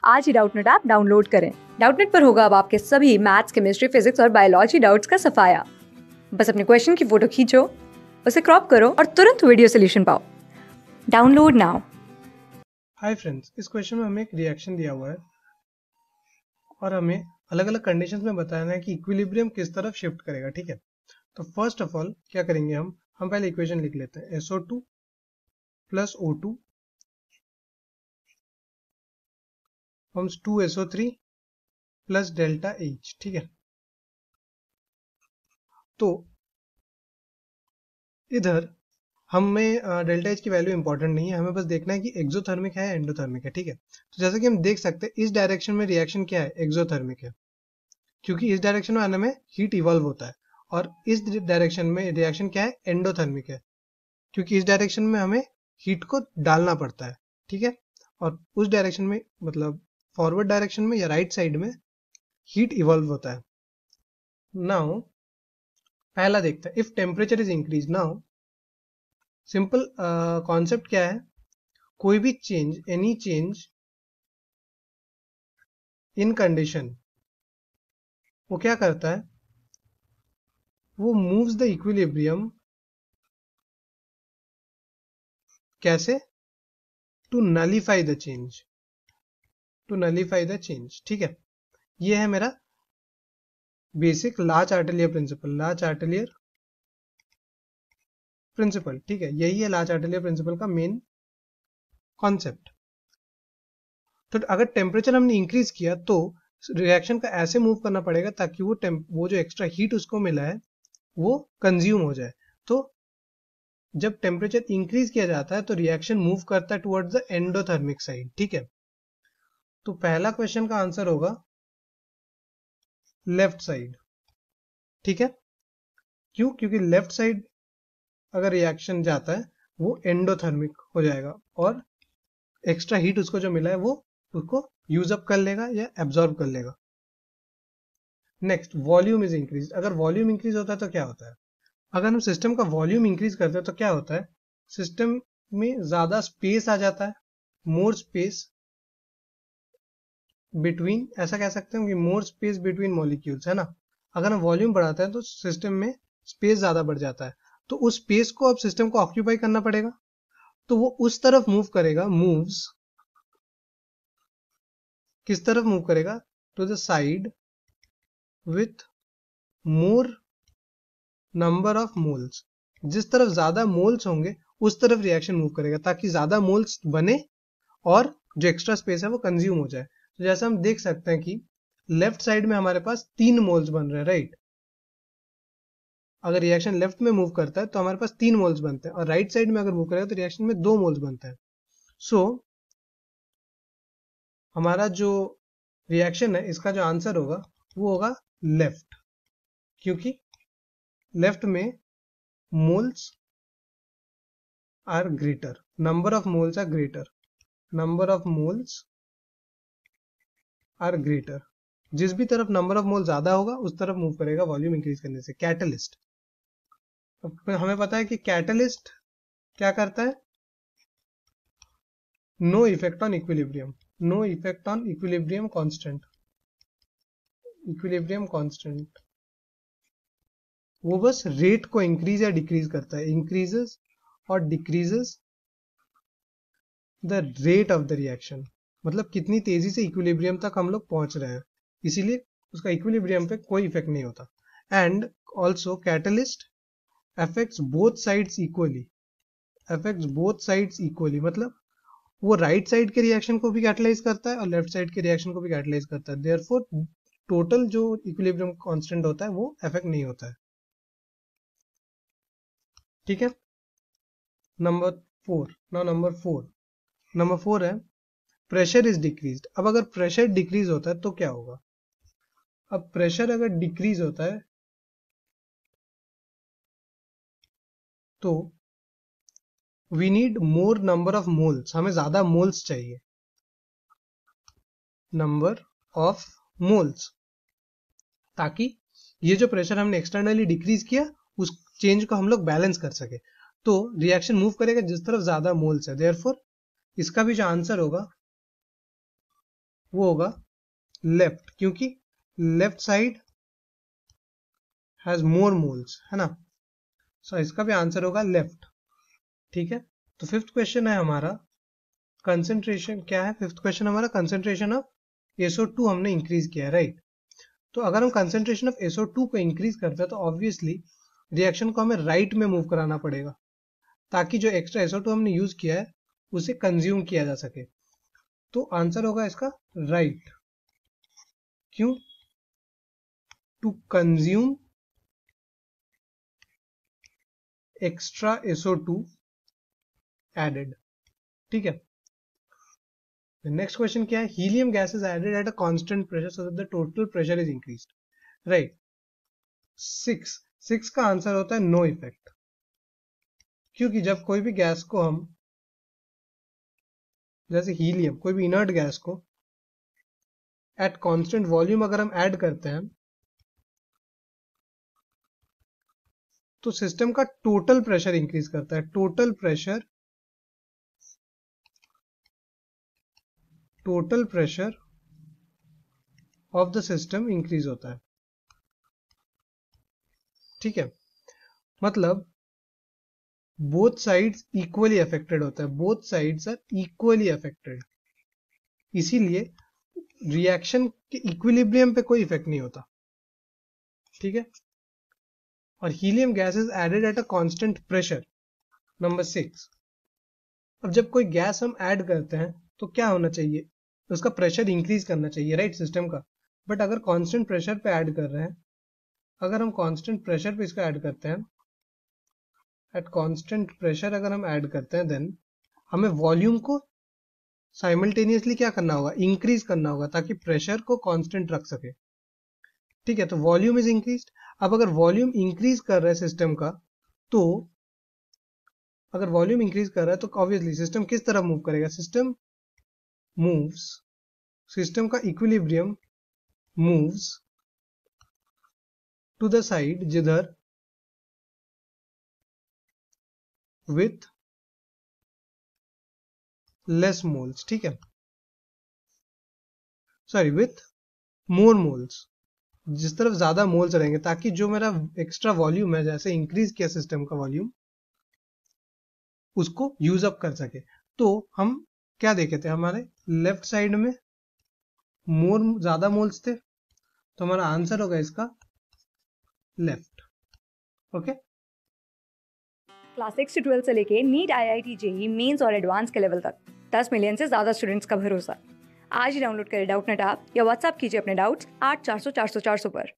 आज ही Doubtnut app download करें। Doubtnut पर होगा अब आपके सभी मैथ्स, केमिस्ट्री, फिजिक्स और बायोलॉजी डाउट्स का सफाया। बस अपने क्वेश्चन की फोटो खींचो, उसे क्रॉप करो और तुरंत वीडियो सोल्यूशन पाओ। Download now. हाय फ्रेंड्स, इस क्वेश्चन में हमें एक रिएक्शन दिया हुआ है और हमें अलग अलग कंडीशंस में बताना है कि इक्विलिब्रियम किस तरफ शिफ्ट करेगा। ठीक है, तो फर्स्ट ऑफ ऑल क्या करेंगे, हम पहले इक्वेशन लिख लेते हैं। SO2 plus O2 forms 2SO3 plus delta H। ठीक है, तो इधर हमें डेल्टा H की वैल्यू इंपॉर्टेंट नहीं है, हमें बस देखना है कि एक्सोथर्मिक है एंडोथर्मिक है। ठीक है, तो जैसे कि हम देख सकते हैं इस डायरेक्शन में रिएक्शन क्या है, एक्सोथर्मिक है, क्योंकि इस डायरेक्शन में आने में हीट इवॉल्व होता है। और इस डायरेक्शन में रिएक्शन क्या है, एंडोथर्मिक है, क्योंकि इस डायरेक्शन में हमें हीट को डालना पड़ता है। ठीक है, और उस डायरेक्शन में मतलब फॉरवर्ड डायरेक्शन में या राइट साइड में हीट इवॉल्व होता है। नाउ पहला देखते हैं, if temperature is increase. Now simple concept क्या है, कोई भी change, any change in condition, वो क्या करता है, वो मूव्स द इक्विलिब्रियम। कैसे? To nullify the change, to nullify the change. ठीक है, ये है मेरा basic Le Chatelier principle, Le Chatelier principle. ठीक है, यही है ला-चार्टेलियर प्रिंसिपल का मेन कॉन्सेप्ट। तो अगर टेम्परेचर हमने इंक्रीज किया तो रिएक्शन का ऐसे मूव करना पड़ेगा ताकि वो जो एक्स्ट्रा हीट उसको मिला है वो कंज्यूम हो जाए। तो जब टेम्परेचर इंक्रीज किया जाता है तो रिएक्शन मूव करता है टुवर्ड्स द एंडोथर्मिक साइड। ठीक है, तो पहला क्वेश्चन का आंसर होगा लेफ्ट साइड। ठीक है, क्यों? क्योंकि लेफ्ट साइड अगर रिएक्शन जाता है वो एंडोथर्मिक हो जाएगा और एक्स्ट्रा हीट उसको जो मिला है वो उसको यूज अप कर लेगा या एब्जॉर्ब कर लेगा। Next, volume is increase. अगर वॉल्यूम इंक्रीज होता है तो क्या होता है, अगर हम सिस्टम का वॉल्यूम इंक्रीज करते हैं तो क्या होता है, सिस्टम में ज्यादा स्पेस आ जाता है, मोर स्पेस बिटवीन, ऐसा कह सकते हैं कि मोर स्पेस बिटवीन मॉलिक्यूल्स, है ना। अगर हम वॉल्यूम बढ़ाते हैं तो सिस्टम में स्पेस ज्यादा बढ़ जाता है, तो उस स्पेस को अब सिस्टम को ऑक्यूपाई करना पड़ेगा, तो वो उस तरफ मूव करेगा, मूव्स किस तरफ मूव करेगा, to the side with more number of moles. जिस तरफ ज्यादा मोल्स होंगे उस तरफ रिएक्शन मूव करेगा ताकि ज्यादा मोल्स बने और जो एक्स्ट्रा स्पेस है वो कंज्यूम हो जाए। तो जैसे हम देख सकते हैं कि लेफ्ट साइड में हमारे पास 3 मोल्स बन रहे हैं, राइट। अगर रिएक्शन लेफ्ट में मूव करता है तो हमारे पास 3 मोल्स बनते हैं, और राइट साइड में अगर मूव करेगा तो रिएक्शन में 2 मोल्स बनते हैं। सो हमारा जो रिएक्शन है इसका जो आंसर होगा वो होगा लेफ्ट, क्योंकि लेफ्ट में moles are greater, number of moles are greater, number of moles are greater. जिस भी तरफ नंबर ऑफ मोल ज्यादा होगा उस तरफ मूव करेगा वॉल्यूम इंक्रीज करने से। कैटलिस्ट, अब हमें पता है कि कैटलिस्ट क्या करता है, no effect on equilibrium, no effect on equilibrium constant, equilibrium constant. वो बस रेट को इंक्रीज या डिक्रीज करता है, इंक्रीजेस और decreases the rate of the reaction, मतलब कितनी तेजी से इक्विलिब्रियम तक हम लोग पहुंच रहे हैं, इसीलिए उसका इक्विलिब्रियम पे कोई इफेक्ट नहीं होता। And also catalyst affects both sides equally, affects both sides equally, मतलब वो राइट साइड के रिएक्शन को भी कैटलाइज करता है और लेफ्ट साइड के रिएक्शन को भी कैटलाइज करता है। देयरफॉर टोटल जो इक्विलिब्रियम कांस्टेंट होता है वो अफेक्ट नहीं होता है। ठीक है, नंबर 4। नाउ नंबर 4 है प्रेशर इज डिक्रीज्ड। अब अगर प्रेशर डिक्रीज होता है तो क्या होगा, अब प्रेशर अगर डिक्रीज होता है तो we need more number of moles, हमें ज्यादा मोल्स चाहिए, नंबर ऑफ मोल्स, ताकि ये जो प्रेशर हमने एक्सटर्नली डिक्रीज किया उस चेंज को हम लोग बैलेंस कर सके। तो रिएक्शन मूव करेगा जिस तरफ ज्यादा मोल्स है, देयरफॉर इसका भी जो आंसर होगा वो होगा लेफ्ट, क्योंकि left side has more moles, है ना। सो इसका भी आंसर होगा लेफ्ट। ठीक है, तो फिफ्थ क्वेश्चन है हमारा कंसेंट्रेशन। क्या है फिफ्थ क्वेश्चन हमारा? कंसेंट्रेशन ऑफ SO2 हमने इंक्रीज किया है, राइट। तो अगर हम कंसेंट्रेशन ऑफ SO2 को इंक्रीज करते हैं तो ऑब्वियसली रिएक्शन को हमें राइट में मूव कराना पड़ेगा, ताकि जो एक्स्ट्रा SO2 हमने यूज किया है उसे कंज्यूम किया जा सके। तो आंसर होगा इसका राइट। क्यों? To consume extra SO2 added. ठीक है, नेक्स्ट क्वेश्चन क्या है? Helium gas is added at a constant pressure so that the total pressure is increased, right. Six का आंसर होता है नो इफेक्ट, क्योंकि जब कोई भी गैस को हम, जैसे हीलियम, कोई भी इनर्ट गैस को एट कांस्टेंट वॉल्यूम अगर हम ऐड करते हैं तो सिस्टम का टोटल प्रेशर इंक्रीज करता है। Total pressure of the system increase होता है। ठीक है, मतलब बोथ साइड्स इक्वली अफेक्टेड होता है, both sides are equally affected, इसीलिए रिएक्शन के इक्विलिब्रियम पे कोई इफेक्ट नहीं होता। ठीक है, और helium gas is added at a constant pressure. Number 6, अब जब कोई गैस हम ऐड करते हैं तो क्या होना चाहिए? उसका प्रेशर इंक्रीज करना चाहिए, राइट, सिस्टम का। बट अगर कांस्टेंट प्रेशर पे ऐड कर रहे हैं, अगर हम कांस्टेंट प्रेशर पे इसको ऐड करते हैं, एट कांस्टेंट प्रेशर अगर हम ऐड करते हैं, देन हमें वॉल्यूम को साइमल्टेनियसली क्या करना होगा? इंक्रीज करना होगा, ताकि प्रेशर को कांस्टेंट रख सके। ठीक है, तो वॉल्यूम इज इंक्रीज्ड। अब अगर वॉल्यूम इंक्रीज कर रहा है सिस्टम का, तो अगर वॉल्यूम इंक्रीज कर रहा है तो ऑब्वियसली सिस्टम किस तरफ मूव करेगा? सिस्टम का equilibrium moves to the side जिधर विथ लेस मोल्स। ठीक है, सॉरी, विथ मोर मोल्स, जिस तरफ ज्यादा मोल्स रहेंगे, ताकि जो मेरा एक्स्ट्रा वॉल्यूम है, जैसे इंक्रीज किया सिस्टम का वॉल्यूम, उसको यूज अप कर सके। तो हम क्या देखे थे? हमारे लेफ्ट साइड में ज्यादा मोल्स थे, तो हमारा आंसर होगा इसका लेफ्ट। ओके, क्लास 6 से 12 से लेके नीट, IIT, JEE मेंस और एडवांस के लेवल तक 10 मिलियन से ज़्यादा स्टूडेंट्स का भरोसा। आज ही डाउनलोड करें डाउटनेट ऐप या व्हाट्सएप कीजिए अपने डाउट्स 8400 400 400 पर।